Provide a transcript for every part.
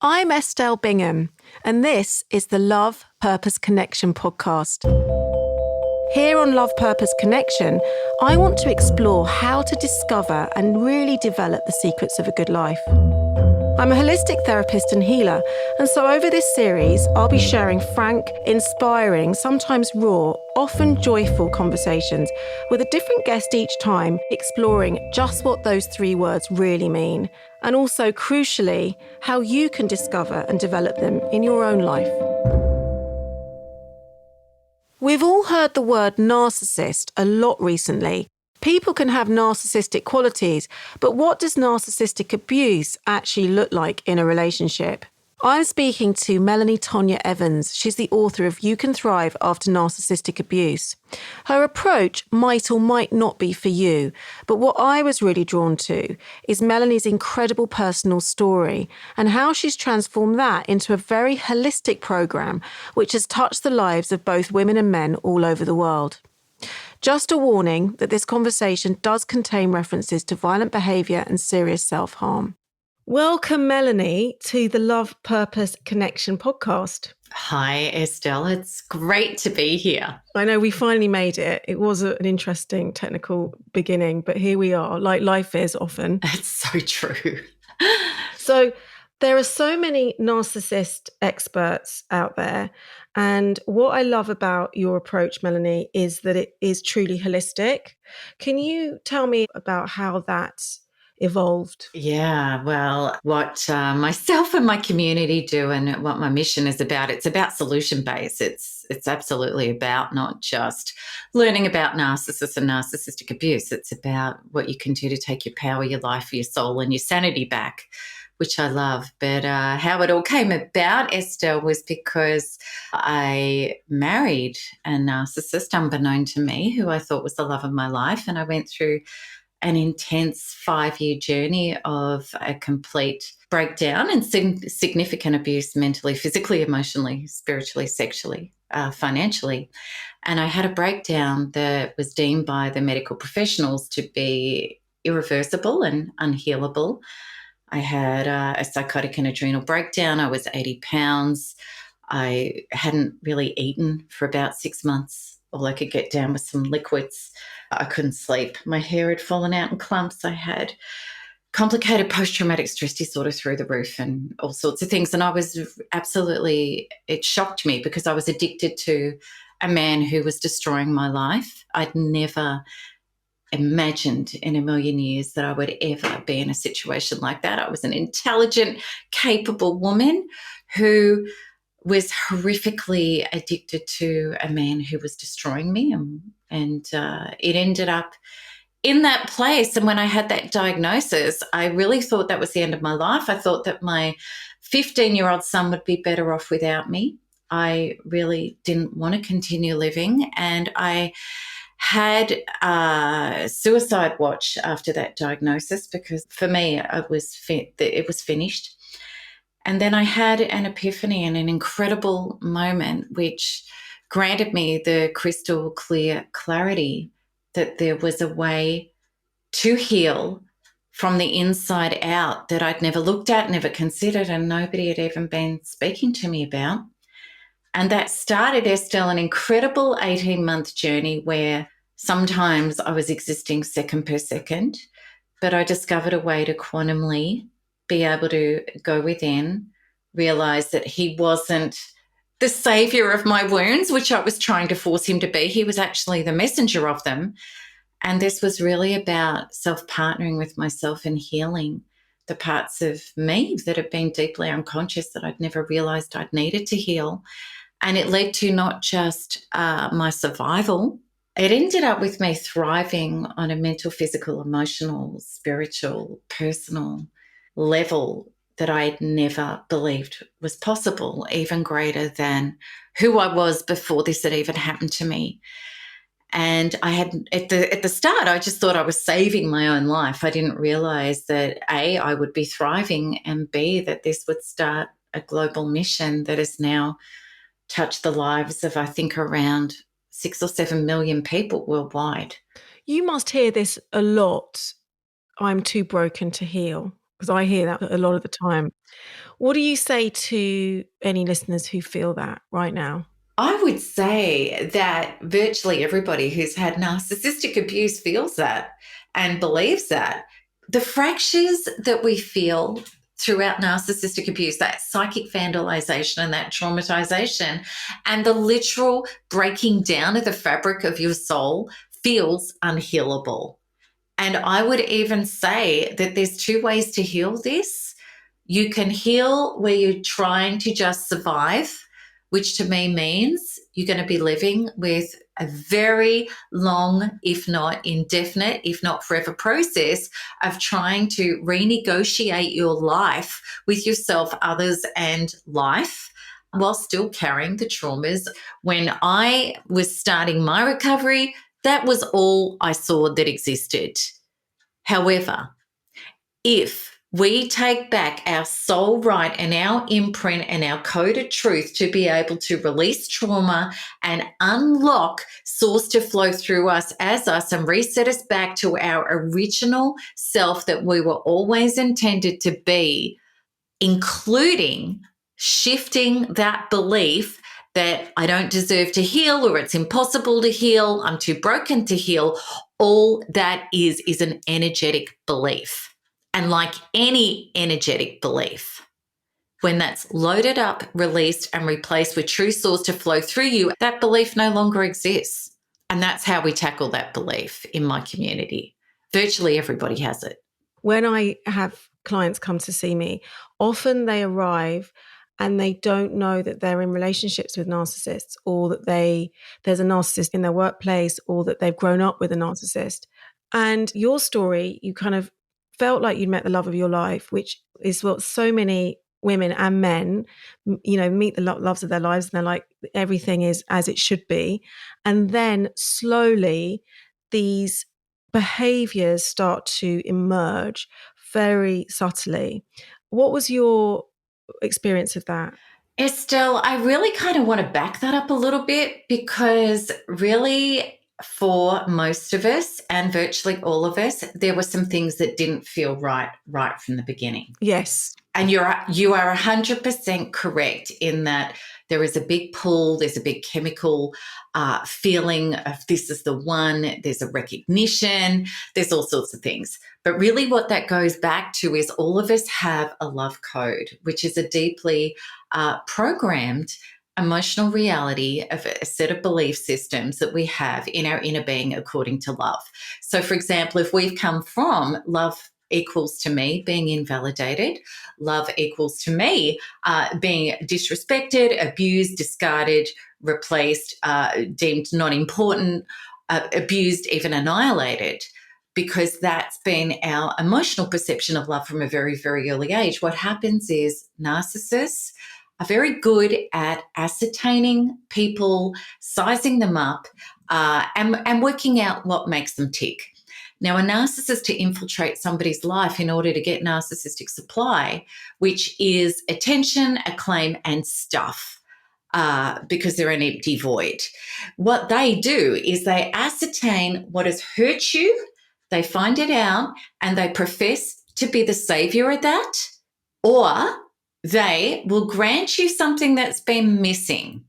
I'm Estelle Bingham, and this is the Love Purpose Connection podcast. Here on Love Purpose Connection, I want to explore how to discover and really develop the secrets of a good life. I'm a holistic therapist and healer, and so over this series, I'll be sharing frank, inspiring, sometimes raw, often joyful conversations with a different guest each time, exploring just what those three words really mean, and also, crucially, how you can discover and develop them in your own life. We've all heard the word narcissist a lot recently. People can have narcissistic qualities, but what does narcissistic abuse actually look like in a relationship? I'm speaking to Melanie Tonia Evans. She's the author of You Can Thrive After Narcissistic Abuse. Her approach might or might not be for you, but what I was really drawn to is Melanie's incredible personal story and how she's transformed that into a very holistic program which has touched the lives of both women and men all over the world. Just a warning that this conversation does contain references to violent behaviour and serious self-harm. Welcome, Melanie, to the Love Purpose Connection podcast. Hi, Estelle. It's great to be here. I know we finally made it. It was an interesting technical beginning, but here we are, like life is often. It's so true. So there are so many narcissist experts out there. And what I love about your approach, Melanie, is that it is truly holistic. Can you tell me about how that evolved? Yeah, well, what myself and my community do and what my mission is about, it's about solution-based. It's absolutely about not just learning about narcissists and narcissistic abuse. It's about what you can do to take your power, your life, your soul and your sanity back, which I love. But how it all came about, Estelle, was because I married a narcissist, unbeknown to me, who I thought was the love of my life. And I went through an intense 5-year journey of a complete breakdown and significant abuse mentally, physically, emotionally, spiritually, sexually, financially. And I had a breakdown that was deemed by the medical professionals to be irreversible and unhealable. I had a psychotic and adrenal breakdown. I was 80 pounds. I hadn't really eaten for about 6 months. All I could get down was some liquids. I couldn't sleep. My hair had fallen out in clumps. I had complicated post-traumatic stress disorder through the roof and all sorts of things. And I was it shocked me because I was addicted to a man who was destroying my life. I'd never imagined in a million years that I would ever be in a situation like that. I was an intelligent, capable woman who was horrifically addicted to a man who was destroying me. And it ended up in that place. And when I had that diagnosis, I really thought that was the end of my life. I thought that my 15-year-old son would be better off without me. I really didn't want to continue living. And I had a suicide watch after that diagnosis because for me, it was finished. And then I had an epiphany and an incredible moment which granted me the crystal clear clarity that there was a way to heal from the inside out that I'd never looked at, never considered, and nobody had even been speaking to me about. And that started, Estelle, an incredible 18-month journey where sometimes I was existing second per second, but I discovered a way to quantumly be able to go within, realize that he wasn't the savior of my wounds, which I was trying to force him to be. He was actually the messenger of them. And this was really about self-partnering with myself and healing the parts of me that had been deeply unconscious that I'd never realized I'd needed to heal. And it led to not just my survival. It ended up with me thriving on a mental, physical, emotional, spiritual, personal level that I had never believed was possible, even greater than who I was before this had even happened to me. And I had at the start, I just thought I was saving my own life. I didn't realize that A, I would be thriving, and B, that this would start a global mission that has now touched the lives of, I think, around 6 or 7 million people worldwide. You must hear this a lot. I'm too broken to heal. Because I hear that a lot of the time. What do you say to any listeners who feel that right now? I would say that virtually everybody who's had narcissistic abuse feels that and believes that. The fractures that we feel throughout narcissistic abuse, that psychic vandalization and that traumatization, and the literal breaking down of the fabric of your soul feels unhealable. And I would even say that there's two ways to heal this. You can heal where you're trying to just survive, which to me means you're going to be living with a very long, if not indefinite, if not forever process of trying to renegotiate your life with yourself, others, and life while still carrying the traumas. When I was starting my recovery, that was all I saw that existed. However, if we take back our soul right and our imprint and our coded truth to be able to release trauma and unlock source to flow through us as us and reset us back to our original self that we were always intended to be, including shifting that belief that I don't deserve to heal or it's impossible to heal, I'm too broken to heal, all that is an energetic belief. And like any energetic belief, when that's loaded up, released, and replaced with true source to flow through you, that belief no longer exists. And that's how we tackle that belief in my community. Virtually everybody has it. When I have clients come to see me, often they arrive and they don't know that they're in relationships with narcissists, or that there's a narcissist in their workplace, or that they've grown up with a narcissist. And your story, you kind of felt like you'd met the love of your life, which is what so many women and men, meet the loves of their lives, and they're like, everything is as it should be. And then slowly these behaviors start to emerge very subtly. What was your experience of that? Estelle, I really kind of want to back that up a little bit, because really for most of us and virtually all of us, there were some things that didn't feel right from the beginning. Yes. And you are 100% correct in that there is a big pull, there's a big chemical feeling of this is the one, there's a recognition, there's all sorts of things. But really what that goes back to is all of us have a love code, which is a deeply programmed emotional reality of a set of belief systems that we have in our inner being according to love. So, for example, if we've come from love equals to me being invalidated, love equals to me being disrespected, abused, discarded, replaced, deemed not important, abused, even annihilated, because that's been our emotional perception of love from a very, very early age. What happens is narcissists are very good at ascertaining people, sizing them up, and working out what makes them tick. Now, a narcissist, to infiltrate somebody's life in order to get narcissistic supply, which is attention, acclaim, and stuff, because they're an empty void. What they do is they ascertain what has hurt you, they find it out, and they profess to be the savior of that, or they will grant you something that's been missing.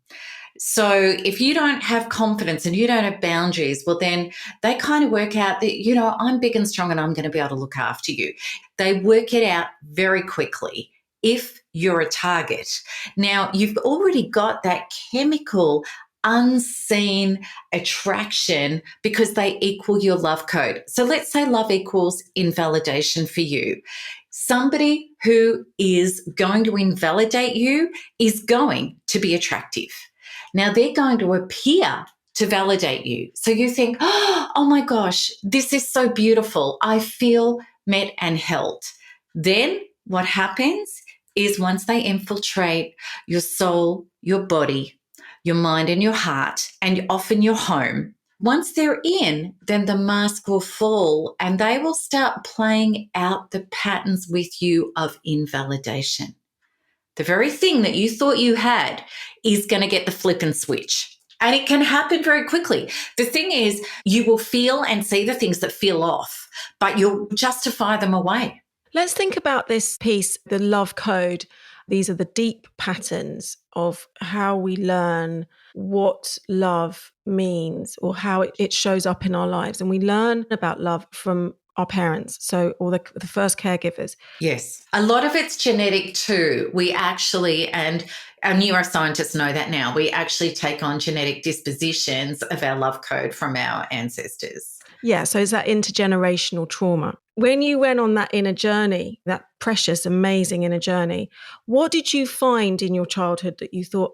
So if you don't have confidence and you don't have boundaries, well, then they kind of work out that, I'm big and strong and I'm going to be able to look after you. They work it out very quickly if you're a target. Now, you've already got that chemical unseen attraction because they equal your love code. So let's say love equals invalidation for you. Somebody who is going to invalidate you is going to be attractive. Now, they're going to appear to validate you. So you think, oh my gosh, this is so beautiful. I feel met and held. Then what happens is once they infiltrate your soul, your body, your mind and your heart, and often your home, once they're in, then the mask will fall and they will start playing out the patterns with you of invalidation. The very thing that you thought you had is going to get the flip and switch. And it can happen very quickly. The thing is, you will feel and see the things that feel off, but you'll justify them away. Let's think about this piece, the love code. These are the deep patterns of how we learn what love means or how it shows up in our lives. And we learn about love from our parents, or the first caregivers. Yes. A lot of it's genetic too. We actually, and our neuroscientists know that now, we actually take on genetic dispositions of our love code from our ancestors. Yeah, so it's that intergenerational trauma. When you went on that inner journey, that precious, amazing inner journey, what did you find in your childhood that you thought,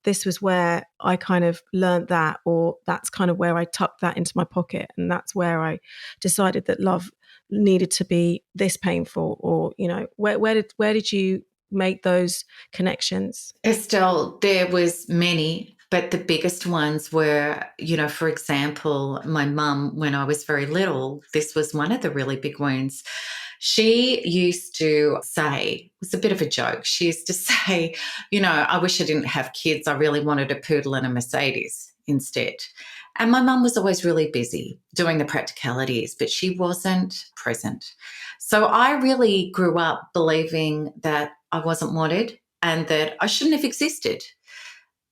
this was where I kind of learned that, or that's kind of where I tucked that into my pocket, and that's where I decided that love needed to be this painful, or, where did you make those connections? Estelle, there was many, but the biggest ones were, for example, my mum, when I was very little, this was one of the really big wounds. She used to say, it was a bit of a joke, she used to say, I wish I didn't have kids. I really wanted a poodle and a Mercedes instead. And my mum was always really busy doing the practicalities, but she wasn't present. So I really grew up believing that I wasn't wanted and that I shouldn't have existed.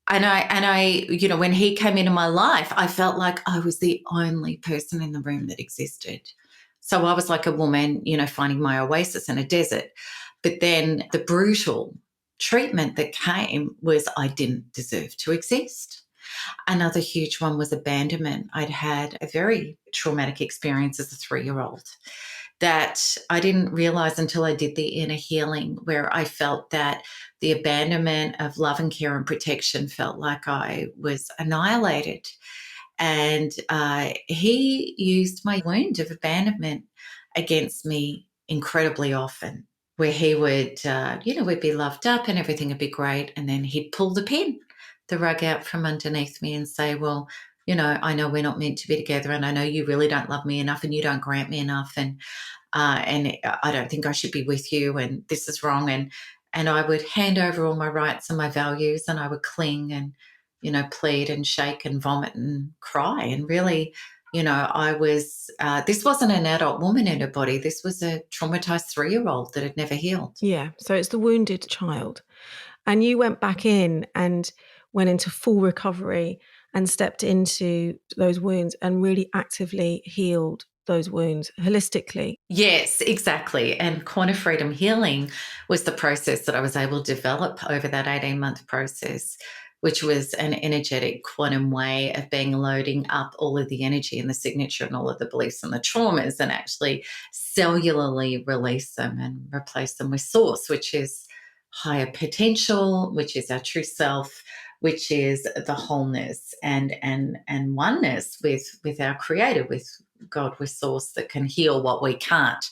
And I, when he came into my life, I felt like I was the only person in the room that existed. So I was like a woman, finding my oasis in a desert. But then the brutal treatment that came was I didn't deserve to exist. Another huge one was abandonment. I'd had a very traumatic experience as a 3-year-old that I didn't realize until I did the inner healing, where I felt that the abandonment of love and care and protection felt like I was annihilated. And he used my wound of abandonment against me incredibly often, where he would, we'd be loved up and everything would be great. And then he'd pull the rug out from underneath me and say, well, I know we're not meant to be together, and I know you really don't love me enough and you don't grant me enough, and I don't think I should be with you, and this is wrong. And I would hand over all my rights and my values, and I would cling and, plead and shake and vomit and cry. And really, I was, this wasn't an adult woman in her body. This was a traumatized 3-year-old that had never healed. Yeah. So it's the wounded child. And you went back in and went into full recovery and stepped into those wounds and really actively healed those wounds holistically. Yes, exactly. And quantum freedom healing was the process that I was able to develop over that 18-month process, which was an energetic quantum way of loading up all of the energy and the signature and all of the beliefs and the traumas, and actually cellularly release them and replace them with source, which is higher potential, which is our true self, which is the wholeness and oneness with our creator, with God, with source that can heal what we can't.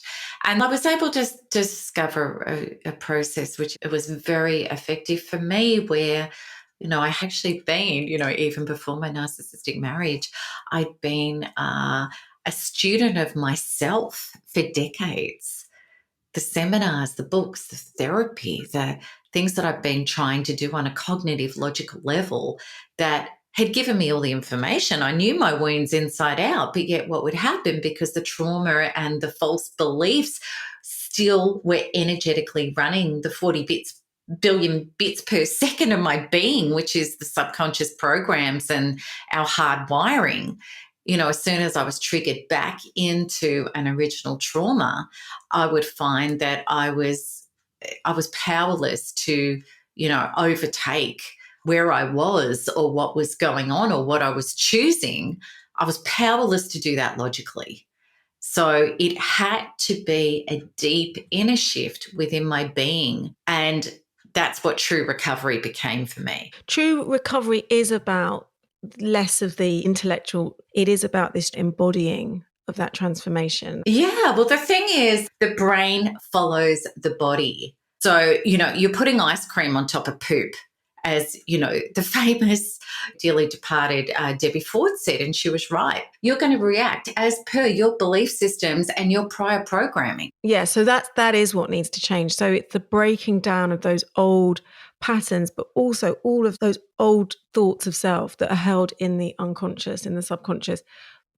And I was able to discover a process which was very effective for me, where I actually been, even before my narcissistic marriage, I'd been a student of myself for decades. The seminars, the books, the therapy, the things that I've been trying to do on a cognitive, logical level that had given me all the information. I knew my wounds inside out, but yet what would happen, because the trauma and the false beliefs still were energetically running the 40 billion bits per second of my being, which is the subconscious programs and our hard wiring. As soon as I was triggered back into an original trauma, I would find that I was powerless to, overtake where I was or what was going on or what I was choosing. I was powerless to do that logically. So it had to be a deep inner shift within my being. And that's what true recovery became for me. True recovery is about less of the intellectual. It is about this embodying of that transformation. Yeah. Well, the thing is, the brain follows the body. So, you're putting ice cream on top of poop, as, the famous dearly departed Debbie Ford said, and she was right. You're going to react as per your belief systems and your prior programming. Yeah, so that is what needs to change. So it's the breaking down of those old patterns, but also all of those old thoughts of self that are held in the unconscious, in the subconscious,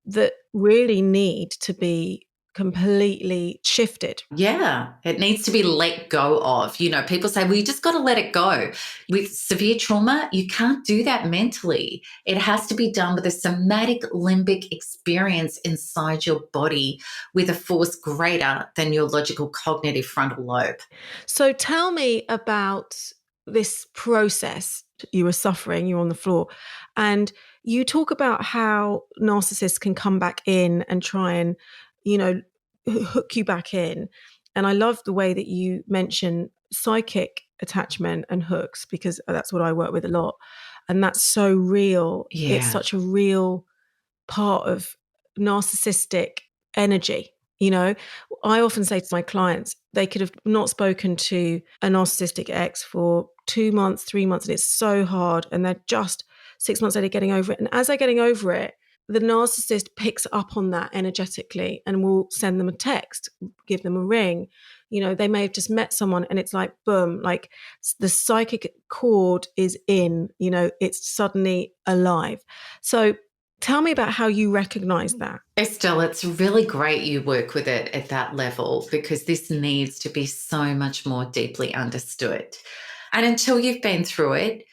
that really need to be completely shifted. Yeah, it needs to be let go of. You know, people say, well, you just got to let it go. With severe trauma, you can't do that mentally. It has to be done with a somatic limbic experience inside your body with a force greater than your logical cognitive frontal lobe. So tell me about this process. You were suffering, you were on the floor, and you talk about how narcissists can come back in and try and, you know, hook you back in. And I love the way that you mention psychic attachment and hooks, because that's what I work with a lot. And that's so real. It's Yeah. such a real part of narcissistic energy. You know, I often say to my clients, they could have not spoken to a narcissistic ex for 2 months, 3 months, and it's so hard. And they're just 6 months later getting over it. And as they're getting over it, the narcissist picks up on that energetically and will send them a text, give them a ring. You know, they may have just met someone and it's like, boom, like the psychic cord is in, you know, it's suddenly alive. So tell me about how you recognize that. Estelle, it's really great you work with it at that level, because this needs to be so much more deeply understood. And until you've been through it,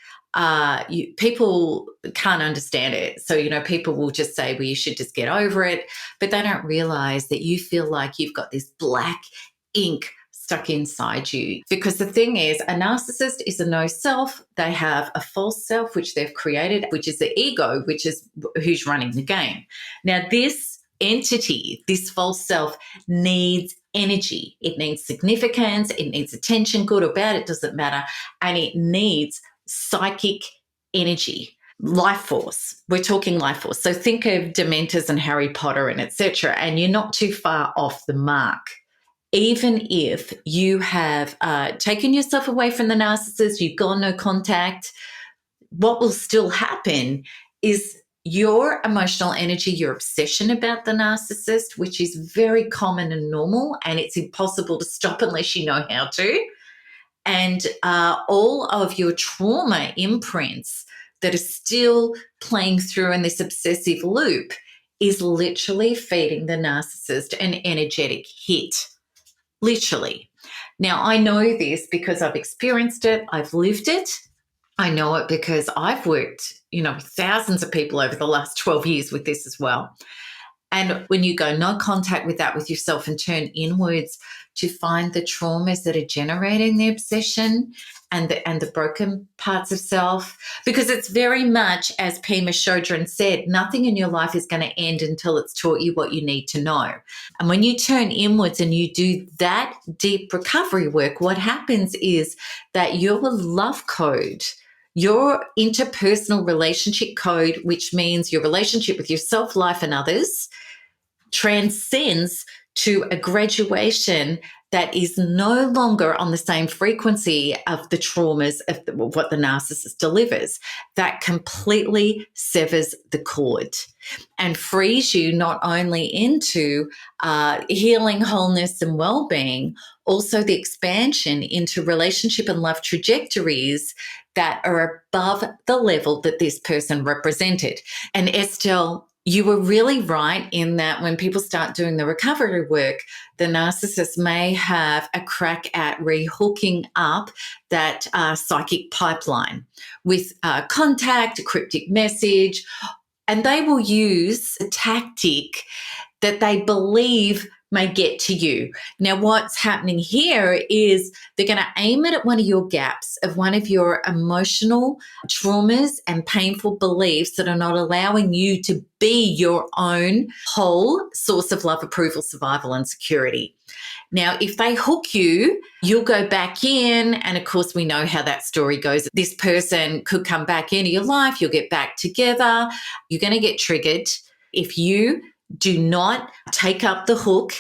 people can't understand it. So, you know, people will just say, well, you should just get over it. But they don't realize that you feel like you've got this black ink stuck inside you. Because the thing is, a narcissist is a no self. They have a false self, which they've created, which is the ego, which is who's running the game. Now, this entity, this false self, needs energy. It needs significance. It needs attention, good or bad, it doesn't matter. And it needs psychic energy. Life force. We're talking life force. So think of Dementors and Harry Potter and etc. And you're not too far off the mark. Even if you have taken yourself away from the narcissist, you've gone no contact, what will still happen is your emotional energy, your obsession about the narcissist, which is very common and normal, and it's impossible to stop unless you know how to. And all of your trauma imprints that are still playing through in this obsessive loop is literally feeding the narcissist an energetic hit. Literally. Now, I know this because I've experienced it. I've lived it. I know it because I've worked, you know, with thousands of people over the last 12 years with this as well. And when you go no contact with that with yourself and turn inwards to find the traumas that are generating the obsession and the broken parts of self, because it's very much, as Pema Chodron said, nothing in your life is going to end until it's taught you what you need to know. And when you turn inwards and you do that deep recovery work, what happens is that your love code, your interpersonal relationship code, which means your relationship with yourself, life, and others, transcends to a graduation that is no longer on the same frequency of the traumas of what the narcissist delivers. That completely severs the cord and frees you not only into healing, wholeness, and well-being, also the expansion into relationship and love trajectories that are above the level that this person represented. And Estelle, you were really right in that when people start doing the recovery work, the narcissist may have a crack at rehooking up that psychic pipeline with contact, a cryptic message, and they will use a tactic that they believe may get to you. Now, what's happening here is they're going to aim it at one of your gaps of one of your emotional traumas and painful beliefs that are not allowing you to be your own whole source of love, approval, survival, and security. Now, if they hook you, you'll go back in. And of course, we know how that story goes. This person could come back into your life. You'll get back together. You're going to get triggered. If you do not take up the hook,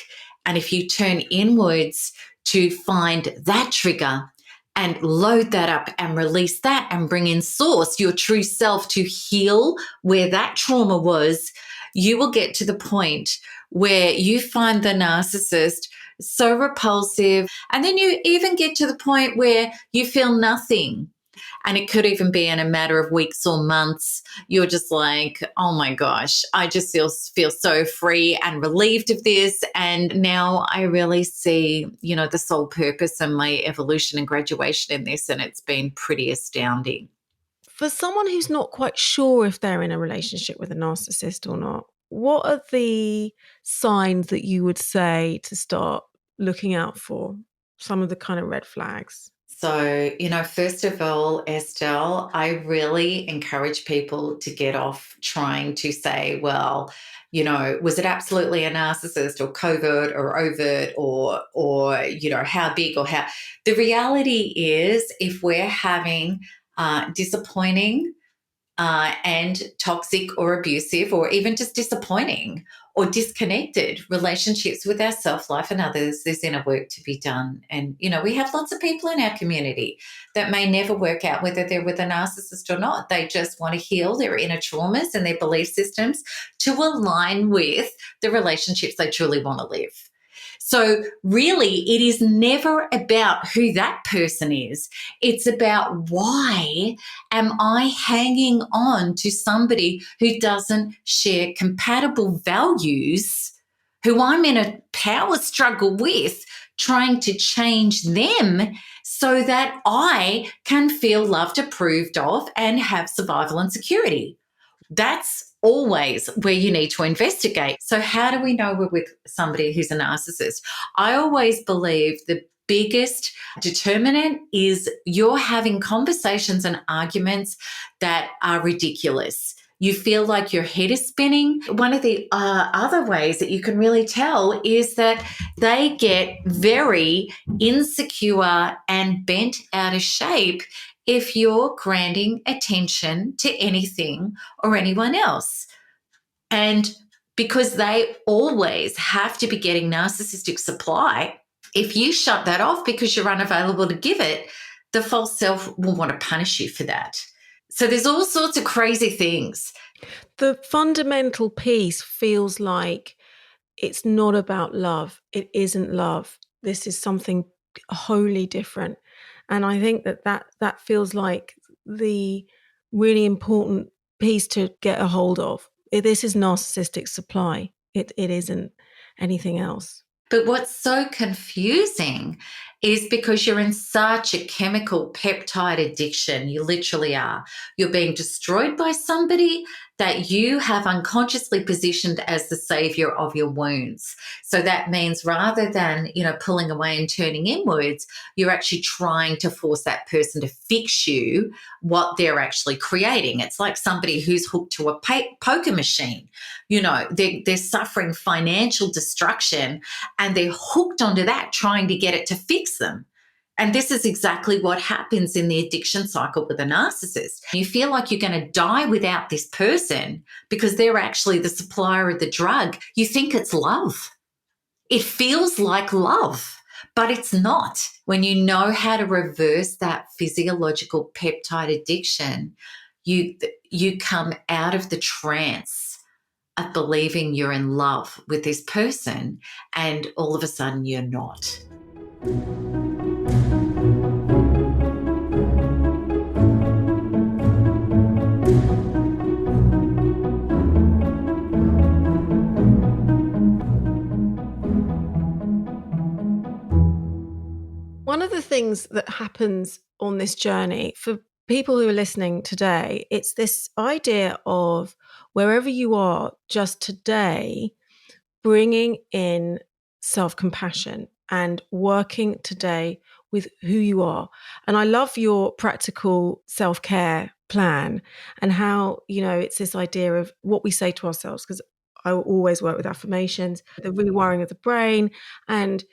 and if you turn inwards to find that trigger and load that up and release that and bring in source, your true self, to heal where that trauma was, you will get to the point where you find the narcissist so repulsive. And then you even get to the point where you feel nothing And it could even be in a matter of weeks or months. You're just like, oh my gosh, I just feel so free and relieved of this. And now I really see, the sole purpose and my evolution and graduation in this. And it's been pretty astounding. For someone who's not quite sure if they're in a relationship with a narcissist or not, what are the signs that you would say to start looking out for? Some of the kind of red flags. So, first of all, Estelle, I really encourage people to get off trying to say, well, was it absolutely a narcissist or covert or overt or how big or how. The reality is, if we're having disappointing and toxic or abusive or even just disappointing or disconnected relationships with our self-life and others, there's inner work to be done. And, we have lots of people in our community that may never work out whether they're with a narcissist or not. They just want to heal their inner traumas and their belief systems to align with the relationships they truly want to live. So really, it is never about who that person is. It's about, why am I hanging on to somebody who doesn't share compatible values, who I'm in a power struggle with, trying to change them so that I can feel loved, approved of, and have survival and security. That's always where you need to investigate. So how do we know we're with somebody who's a narcissist? I always believe the biggest determinant is you're having conversations and arguments that are ridiculous. You feel like your head is spinning. One of the other ways that you can really tell is that they get very insecure and bent out of shape if you're granting attention to anything or anyone else. And because they always have to be getting narcissistic supply, if you shut that off because you're unavailable to give it, the false self will want to punish you for that. So there's all sorts of crazy things. The fundamental piece feels like it's not about love. It isn't love. This is something wholly different. And I think that feels like the really important piece to get a hold of. This is narcissistic supply. It isn't anything else. But what's so confusing is because you're in such a chemical peptide addiction, you literally are. You're being destroyed by somebody that you have unconsciously positioned as the savior of your wounds. So that means rather than, pulling away and turning inwards, you're actually trying to force that person to fix you what they're actually creating. It's like somebody who's hooked to a poker machine. They're suffering financial destruction and they're hooked onto that, trying to get it to fix them. And this is exactly what happens in the addiction cycle with a narcissist. You feel like you're going to die without this person because they're actually the supplier of the drug. You think it's love. It feels like love, but it's not. When you know how to reverse that physiological peptide addiction, you come out of the trance of believing you're in love with this person, and all of a sudden you're not. One of the things that happens on this journey for people who are listening today, it's this idea of wherever you are just today, bringing in self-compassion and working today with who you are. And I love your practical self-care plan and how, it's this idea of what we say to ourselves, because I always work with affirmations, the rewiring of the brain. And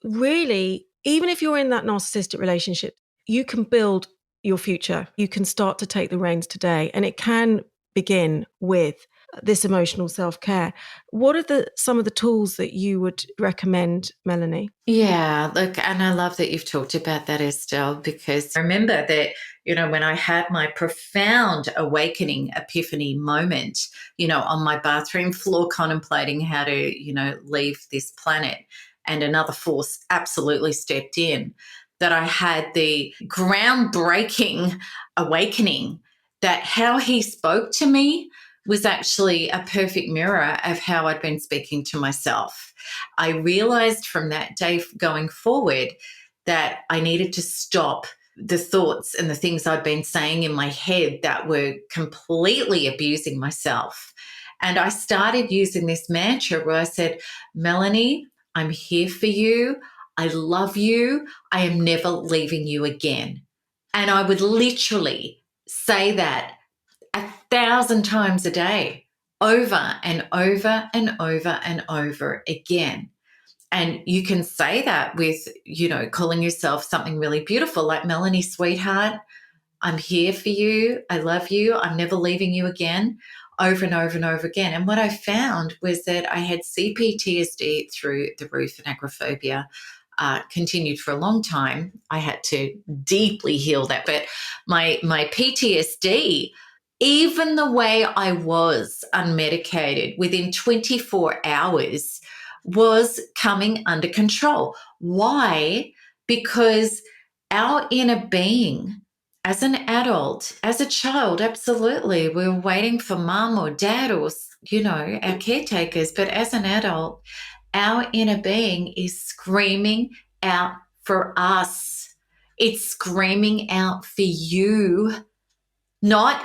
really, even if you're in that narcissistic relationship, you can build your future. You can start to take the reins today, and it can begin with this emotional self-care. What are some of the tools that you would recommend, Melanie? Yeah, look, and I love that you've talked about that, Estelle, because I remember that, when I had my profound awakening epiphany moment, on my bathroom floor, contemplating how to, leave this planet, and another force absolutely stepped in. that I had the groundbreaking awakening that how he spoke to me was actually a perfect mirror of how I'd been speaking to myself. I realized from that day going forward that I needed to stop the thoughts and the things I'd been saying in my head that were completely abusing myself. And I started using this mantra where I said, Melanie, I'm here for you. I love you. I am never leaving you again. And I would literally say that 1,000 times a day, over and over and over and over again. And you can say that with, calling yourself something really beautiful, like Melanie, sweetheart, I'm here for you. I love you. I'm never leaving you again, over and over and over again. And what I found was that I had CPTSD through the roof, and agoraphobia continued for a long time. I had to deeply heal that. But my PTSD, even the way I was unmedicated, within 24 hours, was coming under control. Why? Because our inner being, as an adult, as a child, absolutely, we were waiting for mum or dad or, our caretakers. But as an adult, our inner being is screaming out for us. It's screaming out for you. Not,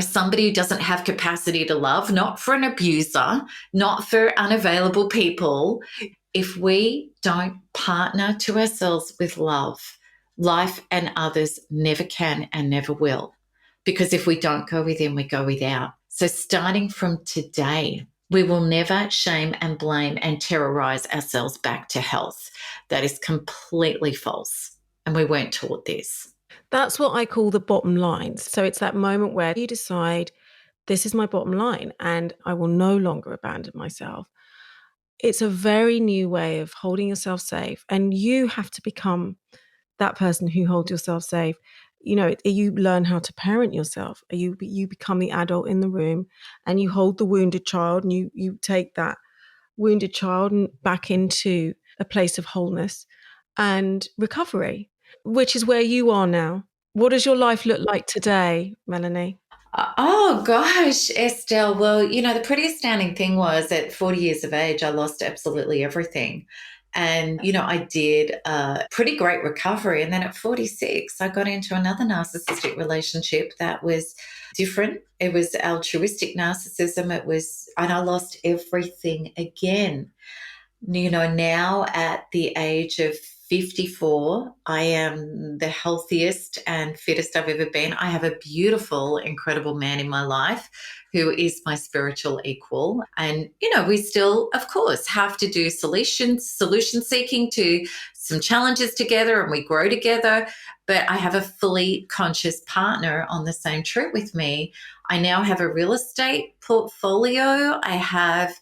somebody who doesn't have capacity to love, not for an abuser, not for unavailable people. If we don't partner to ourselves with love, life and others never can and never will. Because if we don't go within, we go without. So starting from today, we will never shame and blame and terrorize ourselves back to health. That is completely false. And we weren't taught this. That's what I call the bottom line. So it's that moment where you decide, this is my bottom line and I will no longer abandon myself. It's a very new way of holding yourself safe. And you have to become that person who holds yourself safe. You learn how to parent yourself. You become the adult in the room and you hold the wounded child, and you take that wounded child and back into a place of wholeness and recovery, which is where you are now. What does your life look like today, Melanie? Oh, gosh, Estelle. Well, the pretty astounding thing was at 40 years of age, I lost absolutely everything. And, I did a pretty great recovery. And then at 46, I got into another narcissistic relationship that was different. It was altruistic narcissism. And I lost everything again. Now at the age of 54, I am the healthiest and fittest I've ever been. I have a beautiful, incredible man in my life who is my spiritual equal. And, we still, of course, have to do solution seeking to some challenges together, and we grow together. But I have a fully conscious partner on the same trip with me. I now have a real estate portfolio. I have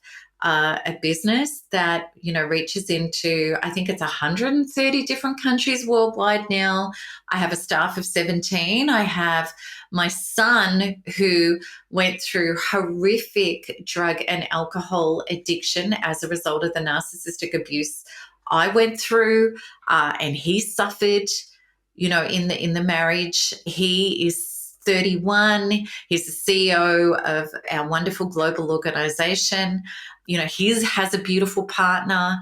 a business that, reaches into, I think it's 130 different countries worldwide now. I have a staff of 17. I have my son who went through horrific drug and alcohol addiction as a result of the narcissistic abuse I went through, and he suffered, in the marriage. He is 31. He's the CEO of our wonderful global organization. He has a beautiful partner.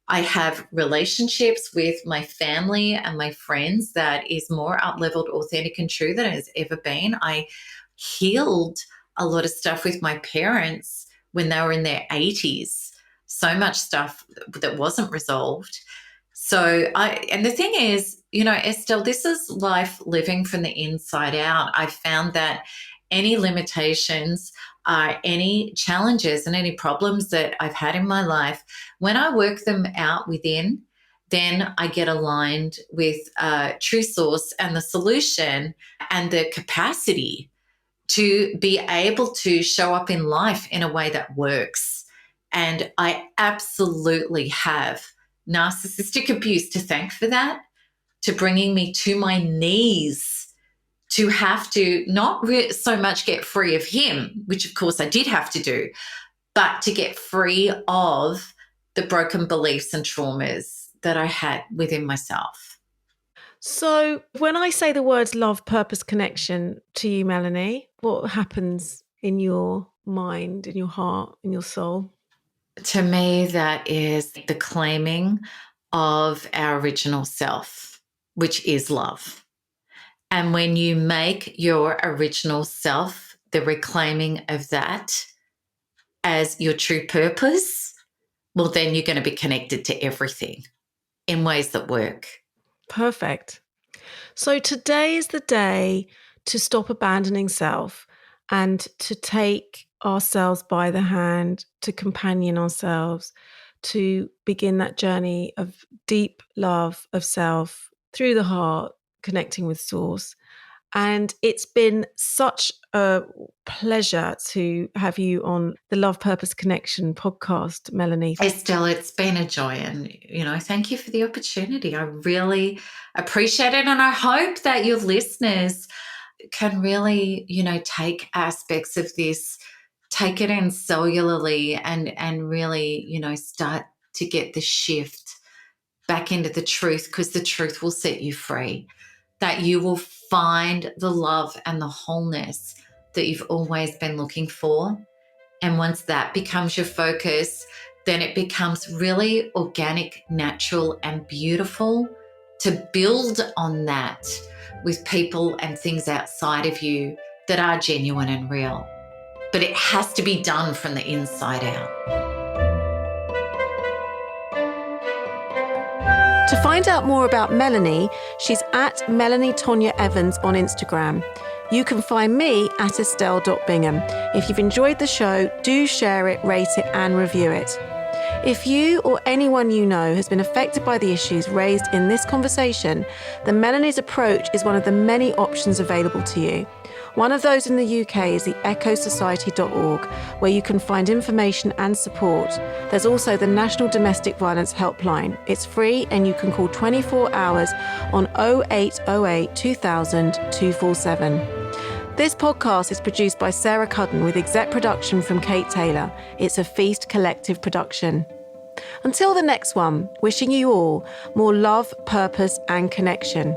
I have relationships with my family and my friends that is more up-leveled, authentic, and true than it has ever been. I healed a lot of stuff with my parents when they were in their 80s. So much stuff that wasn't resolved. And the thing is, Estelle, this is life living from the inside out. I found that any limitations, any challenges and any problems that I've had in my life, when I work them out within, then I get aligned with true source and the solution and the capacity to be able to show up in life in a way that works. And I absolutely have narcissistic abuse to thank for that, to bringing me to my knees, to have to not so much get free of him, which of course I did have to do, but to get free of the broken beliefs and traumas that I had within myself. So when I say the words love, purpose, connection to you, Melanie, what happens in your mind, in your heart, in your soul? To me, that is the claiming of our original self, which is love. And when you make your original self, the reclaiming of that as your true purpose, well, then you're going to be connected to everything in ways that work. Perfect. So today is the day to stop abandoning self and to take ourselves by the hand, to companion ourselves, to begin that journey of deep love of self through the heart, connecting with source. And it's been such a pleasure to have you on the Love Purpose Connection podcast, Melanie. Estelle, it's been a joy, and thank you for the opportunity. I really appreciate it, and I hope that your listeners can really, take aspects of this, take it in cellularly, and really, start to get the shift back into the truth, because the truth will set you free. That you will find the love and the wholeness that you've always been looking for. And once that becomes your focus, then it becomes really organic, natural, and beautiful to build on that with people and things outside of you that are genuine and real. But it has to be done from the inside out. To find out more about Melanie, she's at Melanie Tonia Evans on Instagram. You can find me at estelle.bingham. If you've enjoyed the show, do share it, rate it, and review it. If you or anyone you know has been affected by the issues raised in this conversation, then Melanie's approach is one of the many options available to you. One of those in the UK is the echosociety.org, where you can find information and support. There's also the National Domestic Violence Helpline. It's free and you can call 24 hours on 0808 2000 247. This podcast is produced by Sarah Cudden with exec production from Kate Taylor. It's a Feast Collective production. Until the next one, wishing you all more love, purpose, and connection.